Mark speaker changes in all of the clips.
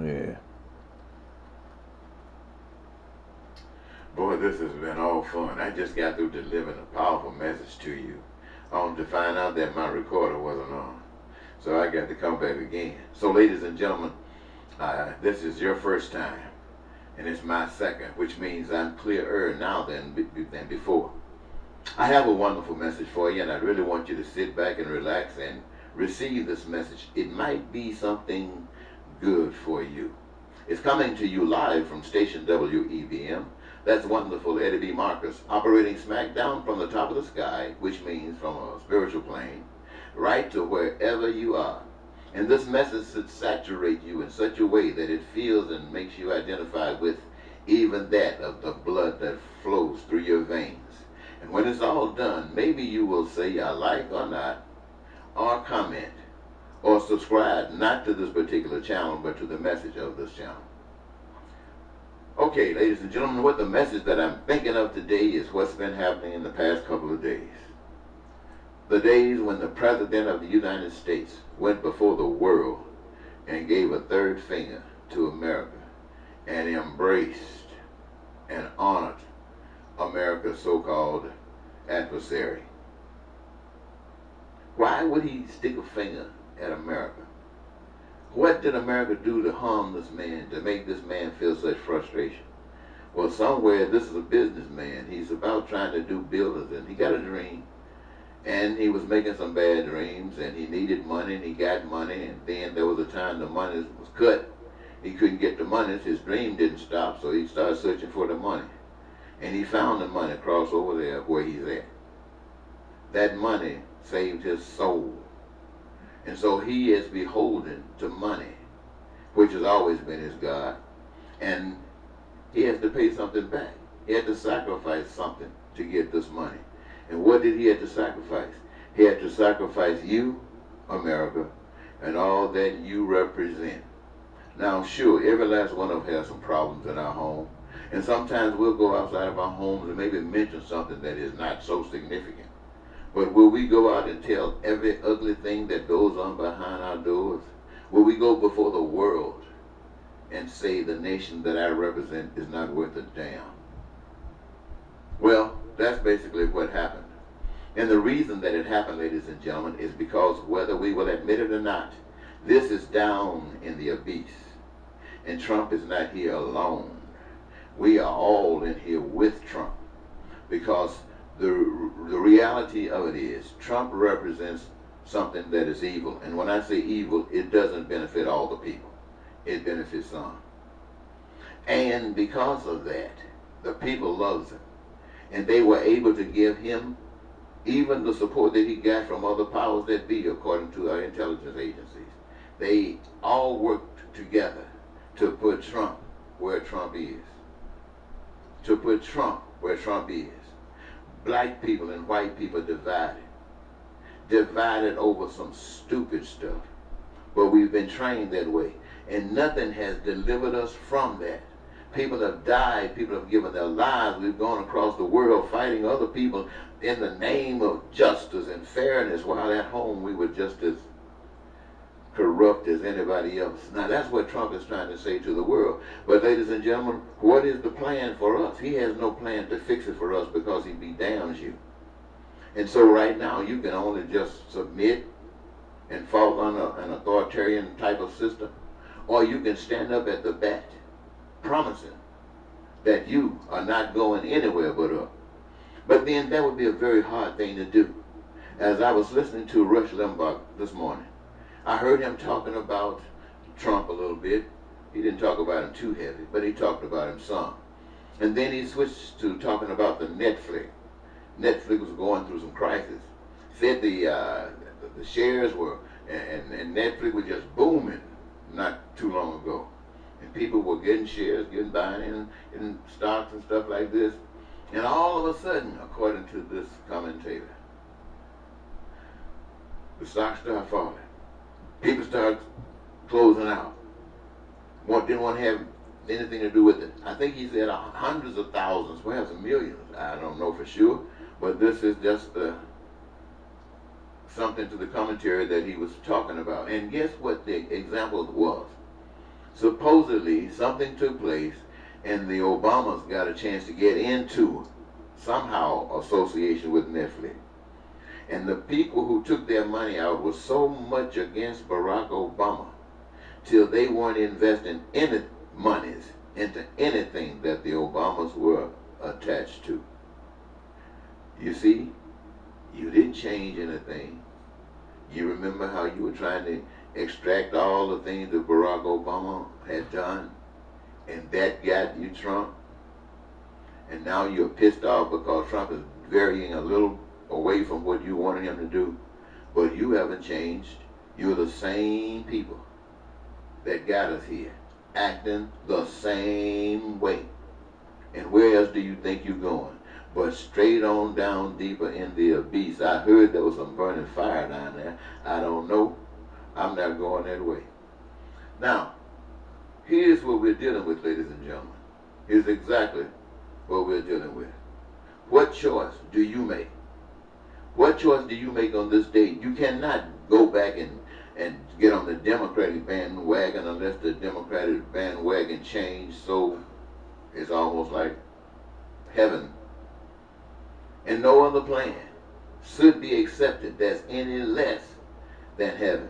Speaker 1: Yeah.
Speaker 2: Boy, this has been all fun. I just got through delivering a powerful message to you, only to find out that my recorder wasn't on. So I got to come back again. So, ladies and gentlemen, this is your first time, and it's my second, which means I'm clearer now than before. I have a wonderful message for you, and I really want you to sit back and relax and receive this message. It might be something good for you. It's coming to you live from station WEBM. That's wonderful Eddie B. Marcus, operating smack down from the top of the sky, which means from a spiritual plane, right to wherever you are. And this message should saturate you in such a way that it feels and makes you identify with even that of the blood that flows through your veins. And when it's all done, maybe you will say I like or not, or comment, or subscribe not to this particular channel, but to the message of this channel. Okay, ladies and gentlemen, what the message that I'm thinking of today is what's been happening in the past couple of days. The days when the President of the United States went before the world and gave a third finger to America and embraced and honored America's so-called adversary. Why would he stick a finger at America? What did America do to harm this man, to make this man feel such frustration? Well, somewhere this is a businessman. He's about trying to do business, and he got a dream, and he was making some bad dreams, and he needed money, and he got money, and then there was a time the money was cut. He couldn't get the money. His dream didn't stop, so he started searching for the money. And he found the money across over there where he's at. That money saved his soul. And so he is beholden to money, which has always been his God. And he has to pay something back. He had to sacrifice something to get this money. And what did he have to sacrifice? He had to sacrifice you, America, and all that you represent. Now, sure, every last one of us has some problems in our home. And sometimes we'll go outside of our homes and maybe mention something that is not so significant. But will we go out and tell every ugly thing that goes on behind our doors? Will we go before the world and say the nation that I represent is not worth a damn? Well, that's basically what happened. And the reason that it happened, ladies and gentlemen, is because whether we will admit it or not, this is down in the abyss. And Trump is not here alone. We are all in here with Trump, because the reality of it is Trump represents something that is evil. And when I say evil, it doesn't benefit all the people. It benefits some. And because of that, the people loves him. And they were able to give him even the support that he got from other powers that be, according to our intelligence agencies. They all worked together to put Trump where Trump is. To put Trump where Trump is. Black people and white people divided. Divided over some stupid stuff. But we've been trained that way. And nothing has delivered us from that. People have died. People have given their lives. We've gone across the world fighting other people in the name of justice and fairness, while at home we were just as corrupt as anybody else. Now that's what Trump is trying to say to the world. But ladies and gentlemen, what is the plan for us? He has no plan to fix it for us, because he be damns you. And so right now you can only just submit and fall under an authoritarian type of system, or you can stand up at the bat promising that you are not going anywhere but up. But then that would be a very hard thing to do. As I was listening to Rush Limbaugh this morning, I heard him talking about Trump a little bit. He didn't talk about him too heavy, but he talked about him some. And then he switched to talking about the Netflix. Netflix was going through some crisis. Said the shares were, and Netflix was just booming not too long ago. And people were getting shares, buying in stocks and stuff like this. And all of a sudden, according to this commentator, the stocks started falling. People started closing out. Didn't want to have anything to do with it. I think he said hundreds of thousands, perhaps millions. I don't know for sure, but this is just something to the commentary that he was talking about. And guess what the example was? supposedly something took place and the Obamas got a chance to get into somehow association with Netflix. And the people who took their money out were so much against Barack Obama till they weren't investing any monies into anything that the Obamas were attached to. You see, you didn't change anything. You remember how you were trying to extract all the things that Barack Obama had done, and that got you Trump? And now you're pissed off because Trump is varying a little away from what you wanted him to do. But you haven't changed. You're the same people that got us here, acting the same way. And where else do you think you're going? But straight on down deeper in the abyss. I heard there was some burning fire down there. I don't know. I'm not going that way. Now, here's what we're dealing with, ladies and gentlemen. Here's exactly what we're dealing with. What choice do you make? What choice do you make on this day? You cannot go back and get on the Democratic bandwagon unless the Democratic bandwagon changed, so it's almost like heaven. And no other plan should be accepted that's any less than heaven.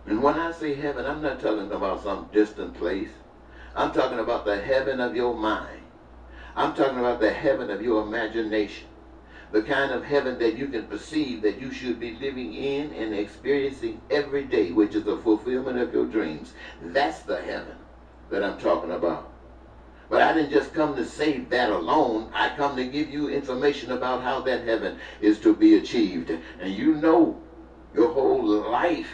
Speaker 2: And when I say heaven, I'm not talking about some distant place. I'm talking about the heaven of your mind. I'm talking about the heaven of your imagination. The kind of heaven that you can perceive that you should be living in and experiencing every day, which is the fulfillment of your dreams. That's the heaven that I'm talking about. But I didn't just come to say that alone. I come to give you information about how that heaven is to be achieved. And you know, your whole life,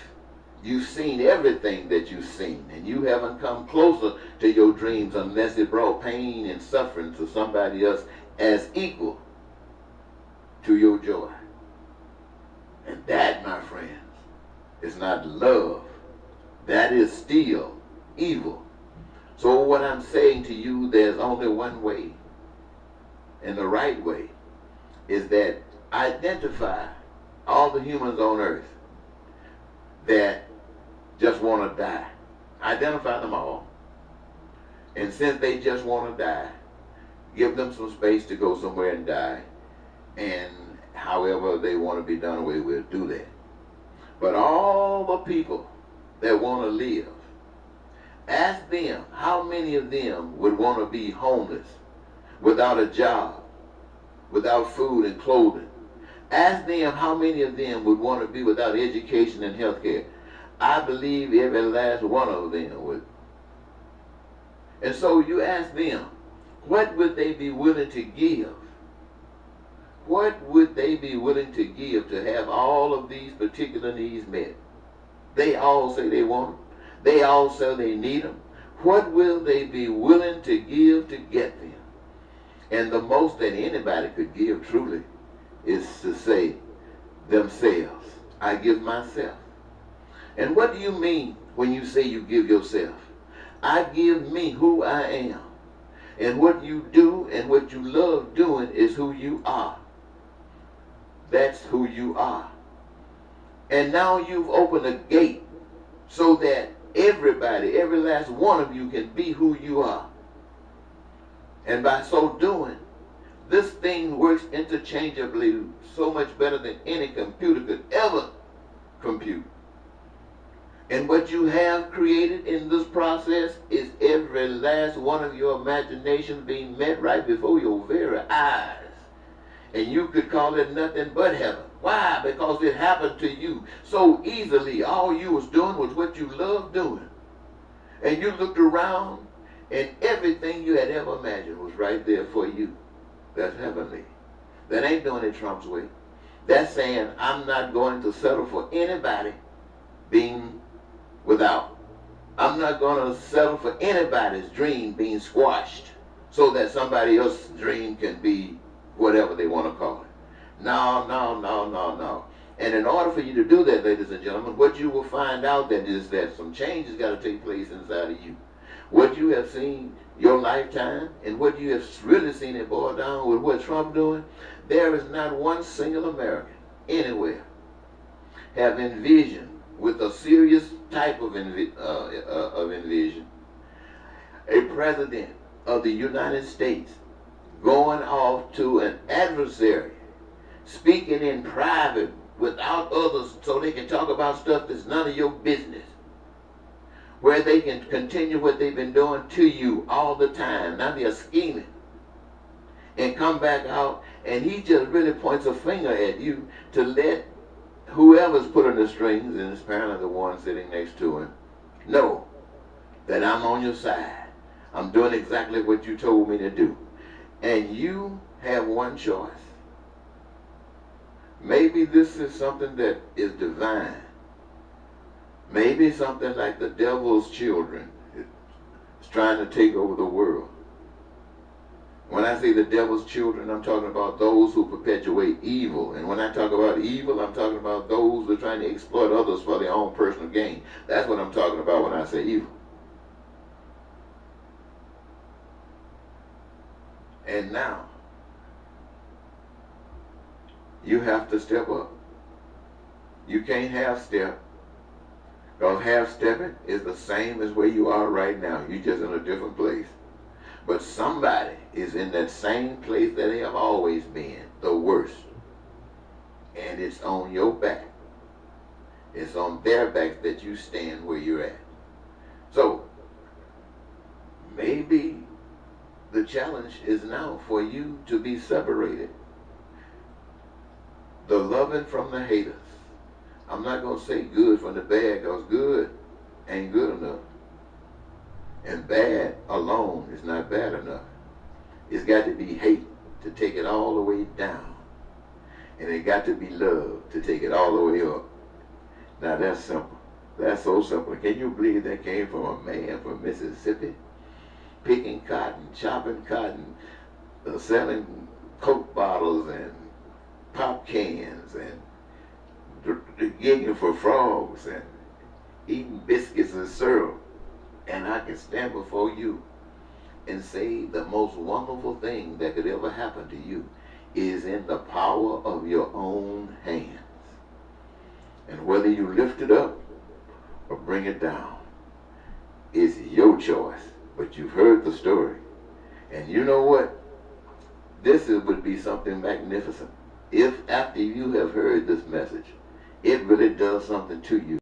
Speaker 2: you've seen everything that you've seen. And you haven't come closer to your dreams unless it brought pain and suffering to somebody else as equal to your joy. And that, my friends, is not love. That is still evil. So what I'm saying to you, there's only one way. And the right way is that identify all the humans on earth that just want to die. Identify them all. And since they just want to die, give them some space to go somewhere and die. And however they want to be done away with, do that. But all the people that want to live, ask them how many of them would want to be homeless, without a job, without food and clothing. Ask them how many of them would want to be without education and health care. I believe every last one of them would. And so you ask them, what would they be willing to give? What would they be willing to give to have all of these particular needs met? They all say they want them. They all say they need them. What will they be willing to give to get them? And the most that anybody could give truly is to say themselves. I give myself. And what do you mean when you say you give yourself? I give me who I am. And what you do and what you love doing is who you are. That's who you are. And now you've opened a gate so that everybody, every last one of you can be who you are. And by so doing, this thing works interchangeably so much better than any computer could ever compute. And what you have created in this process is every last one of your imaginations being met right before your very eyes. And you could call it nothing but heaven. Why? Because it happened to you so easily. All you was doing was what you loved doing. And you looked around and everything you had ever imagined was right there for you. That's heavenly. That ain't doing it Trump's way. That's saying I'm not going to settle for anybody being without. I'm not going to settle for anybody's dream being squashed so that somebody else's dream can be whatever they want to call it. No, no, no, no, no. And in order for you to do that, ladies and gentlemen, what you will find out then is that some change has got to take place inside of you. What you have seen your lifetime and what you have really seen it boil down with what Trump doing, there is not one single American anywhere have envisioned with a serious type of envision a president of the United States going off to an adversary, speaking in private without others so they can talk about stuff that's none of your business, where they can continue what they've been doing to you all the time. Now they're scheming and come back out, and he just really points a finger at you to let whoever's pulling the strings, and it's apparently the one sitting next to him, know that I'm on your side. I'm doing exactly what you told me to do. And you have one choice. Maybe this is something that is divine. Maybe something like the devil's children is trying to take over the world. When I say the devil's children, I'm talking about those who perpetuate evil. And when I talk about evil, I'm talking about those who are trying to exploit others for their own personal gain. That's what I'm talking about when I say evil. And now, you have to step up. You can't half-step. Because half-stepping is the same as where you are right now. You're just in a different place. But somebody is in that same place that they have always been, the worst. And it's on your back. It's on their back that you stand where you're at. So, maybe the challenge is now for you to be separated. The loving from the haters. I'm not going to say good from the bad, because good ain't good enough. And bad alone is not bad enough. It's got to be hate to take it all the way down. And it got to be love to take it all the way up. Now that's simple. That's so simple. Can you believe that came from a man from Mississippi? Picking cotton, chopping cotton, selling Coke bottles and pop cans and gigging for frogs and eating biscuits and syrup. And I can stand before you and say the most wonderful thing that could ever happen to you is in the power of your own hands. And whether you lift it up or bring it down is your choice. But you've heard the story. And you know what? Would be something magnificent if after you have heard this message, it really does something to you.